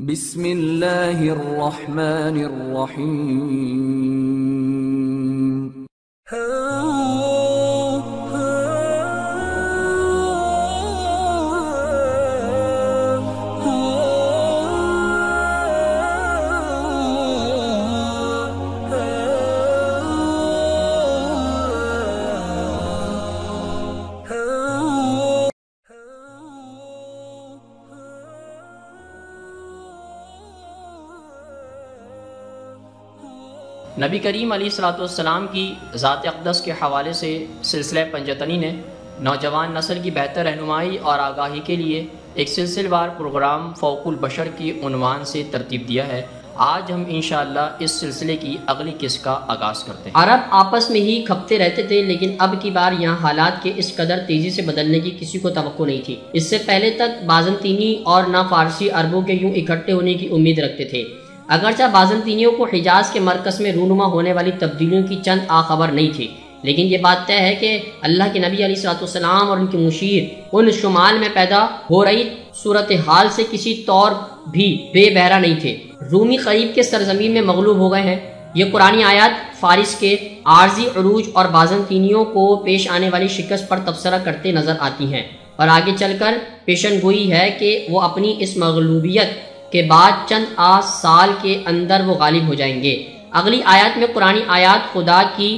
بسم اللہ الرحمن الرحیم۔ نبی کریم علیہ الصلوۃ والسلام کی ذات اقدس کے حوالے سے سلسلہ پنجتنی نے نوجوان نسل کی بہتر رہنمائی اور آگاہی کے لیے ایک سلسلہ وار پروگرام فوق البشر کی عنوان سے ترتیب دیا ہے۔ آج ہم انشاءاللہ اس سلسلے کی اگلی قسط کا آغاز کرتے ہیں۔ عرب آپس میں ہی کھپتے رہتے تھے، لیکن اب کی بار یہاں حالات کے اس قدر تیزی سے بدلنے کی کسی کو توقع نہیں تھی۔ اس سے پہلے تک بازنطینی اور نہ فارسی عربوں کے یوں اکٹھے ہونے کی امید رکھتے تھے۔ اگرچہ بازنطینیوں کو حجاز کے مرکز میں رونما ہونے والی تبدیلیوں کی چند خبر نہیں تھی، لیکن یہ بات طے ہے کہ اللہ کے نبی علیہ الصلوۃ والسلام اور ان کے مشیر ان شمال میں پیدا ہو رہی صورتحال سے کسی طور بھی بے بہرا نہیں تھے۔ رومی قریب کے سرزمین میں مغلوب ہو گئے ہیں۔ یہ قرآنی آیات فارس کے عارضی عروج اور بازنطینیوں کو پیش آنے والی شکست پر تبصرہ کرتے نظر آتی ہیں، اور آگے چل کر پیشن گوئی ہے کہ وہ اپنی اس مغلوبیت کے بعد چند سال کے اندر وہ غالب ہو جائیں گے۔ اگلی آیات میں قرآنی آیات خدا کی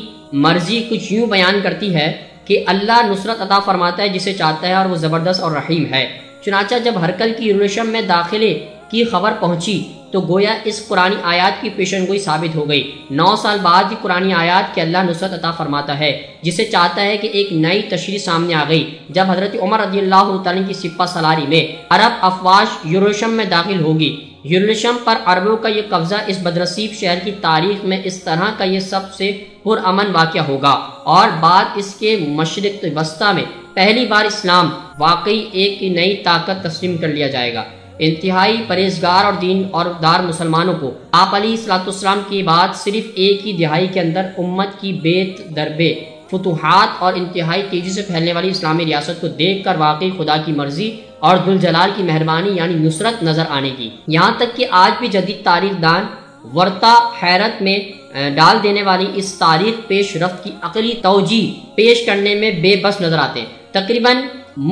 مرضی کچھ یوں بیان کرتی ہے کہ اللہ نصرت عطا فرماتا ہے جسے چاہتا ہے، اور وہ زبردست اور رحیم ہے۔ چنانچہ جب ہرکل کی یروشلم میں داخلے کی خبر پہنچی تو گویا اس قرآنی آیات کی پیشن گوئی ثابت ہو گئی۔ 9 سال بعد ہی قرآنی آیات کہ اللہ نصرت عطا فرماتا ہے جسے چاہتا ہے کہ ایک نئی تشریح سامنے آ گئی جب حضرت عمر رضی اللہ تعالیٰ کی سپہ سالاری میں عرب افواج یروشلم میں داخل ہوگی۔ یروشلم پر عربوں کا یہ قبضہ اس بدنصیب شہر کی تاریخ میں اس طرح کا یہ سب سے پرامن واقعہ ہوگا، اور بعد اس کے مشرق وسطی میں پہلی بار اسلام واقعی ایک نئی طاقت تسلیم کر لیا جائے گا۔ انتہائی پرہیزگار اور دین اور دار مسلمانوں کو آپ علیہ الصلوۃ والسلام کی بات صرف ایک ہی دہائی کے اندر امت کی بیت دربے فتوحات اور انتہائی تیزی سے پھیلنے والی اسلامی ریاست کو دیکھ کر واقعی خدا کی مرضی اور ذوالجلال کی مہربانی یعنی نصرت نظر آنے کی، یہاں تک کہ آج بھی جدید تاریخ دان ورتا حیرت میں ڈال دینے والی اس تاریخ پیش رفت کی عقلی توجیہ پیش کرنے میں بے بس نظر آتے ہیں۔ تقریباً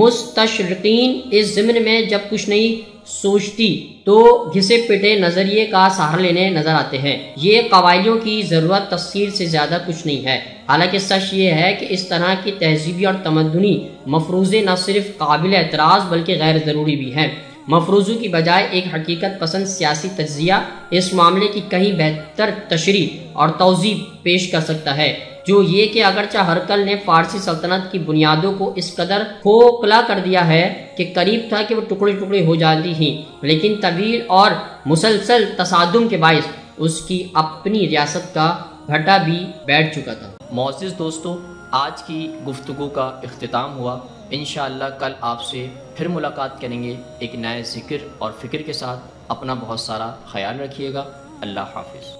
مستشرقین اس ضمن میں جب کچھ نہیں سوچتی تو گھسے پٹے نظریے کا سہارا لینے نظر آتے ہیں۔ یہ قوالیوں کی ضرورت تفسیر سے زیادہ کچھ نہیں ہے، حالانکہ سچ یہ ہے کہ اس طرح کی تہذیبی اور تمدنی مفروضے نہ صرف قابل اعتراض بلکہ غیر ضروری بھی ہیں۔ مفروضوں کی بجائے ایک حقیقت پسند سیاسی تجزیہ اس معاملے کی کہیں بہتر تشریح اور توضیح پیش کر سکتا ہے، جو یہ کہ اگرچہ ہرکل نے فارسی سلطنت کی بنیادوں کو اس قدر کھوکھلا کر دیا ہے کہ قریب تھا کہ وہ ٹکڑے ٹکڑے ہو جاتی ہیں، لیکن طویل اور مسلسل تصادم کے باعث اس کی اپنی ریاست کا بھٹا بھی بیٹھ چکا تھا۔ معزز دوستو، آج کی گفتگو کا اختتام ہوا۔ انشاءاللہ کل آپ سے پھر ملاقات کریں گے ایک نئے ذکر اور فکر کے ساتھ۔ اپنا بہت سارا خیال رکھیے گا۔ اللہ حافظ۔